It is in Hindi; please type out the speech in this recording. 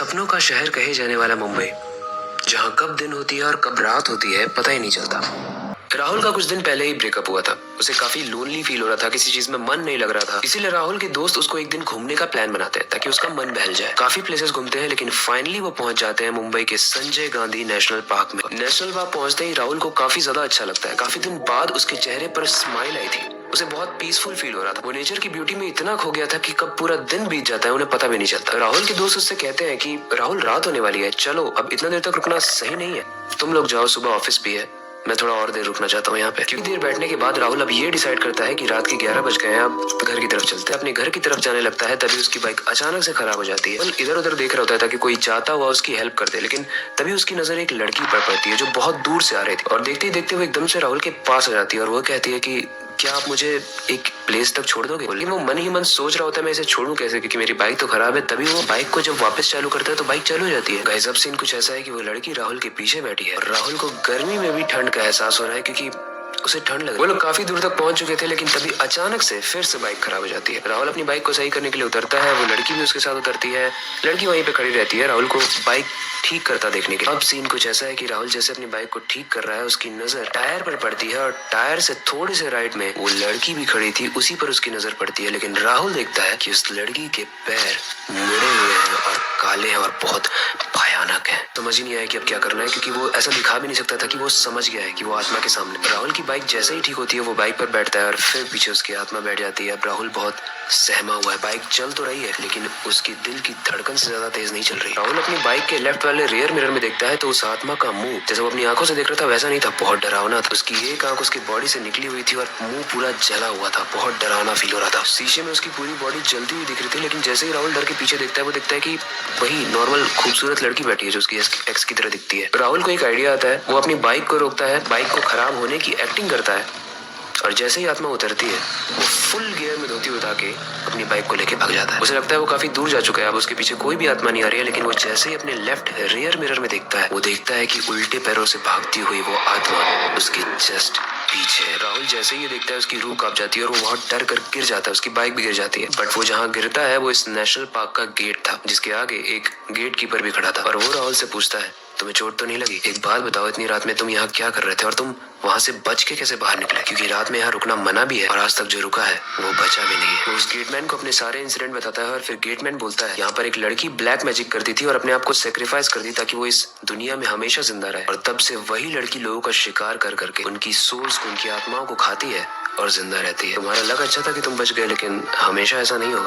सपनों का शहर कहे जाने वाला मुंबई, जहां कब दिन होती है और कब रात होती है पता ही नहीं चलता। राहुल का कुछ दिन पहले ही ब्रेकअप हुआ था। उसे काफी लोनली फील हो रहा था, किसी चीज में मन नहीं लग रहा था। इसीलिए राहुल के दोस्त उसको एक दिन घूमने का प्लान बनाते हैं ताकि उसका मन बहल जाए। काफी प्लेसेस घूमते हैं, लेकिन फाइनली वो पहुंच जाते हैं मुंबई के संजय गांधी नेशनल पार्क में। नेशनल पार्क पहुंचते ही राहुल को काफी ज्यादा अच्छा लगता है। काफी दिन बाद उसके चेहरे पर स्माइल आई थी। उसे बहुत पीसफुल फील हो रहा था। वो नेचर की ब्यूटी में इतना खो गया था कि कब पूरा दिन बीत जाता है उन्हें पता भी नहीं चलता। राहुल के दोस्त उससे कहते हैं कि राहुल, रात होने वाली है, चलो अब इतना देर तक रुकना सही नहीं है, तुम लोग जाओ, सुबह ऑफिस भी है, मैं थोड़ा और देर रुकना चाहता हूँ यहाँ पे। कुछ देर बैठने के बाद राहुल अब ये डिसाइड करता है कि रात के 11 बज गए हैं, अब घर की तरफ चलते हैं। अपने घर की तरफ जाने लगता है, तभी उसकी बाइक अचानक से खराब हो जाती है। इधर उधर देख रहा होता है ताकि कोई जाता हुआ उसकी हेल्प कर दे, लेकिन तभी उसकी नजर एक लड़की पर पड़ती है जो बहुत दूर से आ रही थी। और देखते ही देखते वो एकदम से राहुल के पास आ जाती है और वो कहती है कि क्या आप मुझे एक प्लेस तक छोड़ दोगे? लेकिन वो मन ही मन सोच रहा होता है मैं इसे छोड़ूं कैसे, क्योंकि मेरी बाइक तो खराब है। तभी वो बाइक को जब वापस चालू करता है तो बाइक चालू हो जाती है। गाइस, अब सीन कुछ ऐसा है कि वो लड़की राहुल के पीछे बैठी है और राहुल को गर्मी में भी ठंड का एहसास हो रहा है क्योंकि उसे ठंड लग रही है। वो लोग काफी दूर तक पहुंच चुके थे, लेकिन तभी अचानक से फिर से बाइक खराब हो जाती है। राहुल अपनी बाइक को सही करने के लिए उतरता है, वो लड़की भी उसके साथ उतरती है। लड़की वहीं पे खड़ी रहती है राहुल को बाइक ठीक करता देखने के लिए। अब सीन कुछ ऐसा है कि राहुल जैसे अपनी बाइक को ठीक कर रहा है, उसकी नजर टायर पर पड़ती है और टायर से थोड़े से राइट में वो लड़की भी खड़ी थी, उसी पर उसकी नजर पड़ती है। लेकिन राहुल देखता है कि उस लड़की के पैर मुड़े हुए हैं और काले हैं और बहुत भयानक है। समझ ही नहीं आया कि अब क्या करना है, क्योंकि वो ऐसा दिखा भी नहीं सकता था कि वो समझ गया है कि वो आत्मा के सामने। राहुल की बाइक जैसे ही ठीक होती है वो बाइक पर बैठता है और फिर पीछे उसकी आत्मा बैठ जाती है। अब राहुल बहुत सहमा हुआ है। बाइक चल तो रही है, लेकिन उसकी दिल की धड़कन से ज्यादा तेज नहीं चल रही। राहुल अपनी बाइक के लेफ्ट वाले रियर मिरर में देखता है तो उस आत्मा का मुंह जैसे वो अपनी आंखों से देख रहा था वैसा नहीं था, बहुत डरावना था। उसकी एक आंख उसकी बॉडी से निकली हुई थी और मुंह पूरा जला हुआ था, बहुत डरावना फील हो रहा था। शीशे में उसकी पूरी बॉडी जलती हुई दिख रही थी, लेकिन जैसे ही राहुल डर के पीछे देखता है वो देखता है कि वही नॉर्मल खूबसूरत लड़की बैठी है जो उसकी एक्स की तरह दिखती है। राहुल को एक आइडिया आता है, वो अपनी बाइक को रोकता है, बाइक को खराब होने की एक्टिंग करता है और जैसे ही आत्मा उतरती है वो फुल गियर में धोती उठा के अपनी बाइक को लेके भाग जाता है। उसे लगता है वो काफी दूर जा चुका है, अब उसके पीछे कोई भी आत्मा नहीं आ रही है। लेकिन वो जैसे ही अपने लेफ्ट रियर मिरर में देखता है वो देखता है कि उल्टे पैरों से भागती हुई वो आत्मा उसके जस्ट पीछे। राहुल जैसे ही ये देखता है उसकी रूह कांप जाती है और वो बहुत डर कर गिर जाता है, उसकी बाइक भी गिर जाती है। बट वो जहाँ गिरता है वो इस नेशनल पार्क का गेट था, जिसके आगे एक गेट कीपर भी खड़ा था। और वो राहुल से पूछता है, तुम्हें चोट तो नहीं लगी? एक बात बताओ, इतनी रात में तुम यहाँ क्या कर रहे थे और तुम वहाँ से बच के कैसे बाहर निकले? क्योंकि रात में यहाँ रुकना मना भी है और आज तक जो रुका है वो बचा भी नहीं है। वो उस गेटमैन को अपने सारे इंसिडेंट बताता है और फिर गेटमैन बोलता है, यहाँ पर एक लड़की ब्लैक मैजिक करती थी और अपने आप को सेक्रीफाइस कर दी ताकि वो इस दुनिया में हमेशा जिंदा रहे। और तब से वही लड़की लोगों का शिकार कर करके उनकी सोल्स को, उनकी आत्माओं को खाती है और जिंदा रहती है। तुम्हारा लक अच्छा था कि तुम बच गए, लेकिन हमेशा ऐसा नहीं होगा।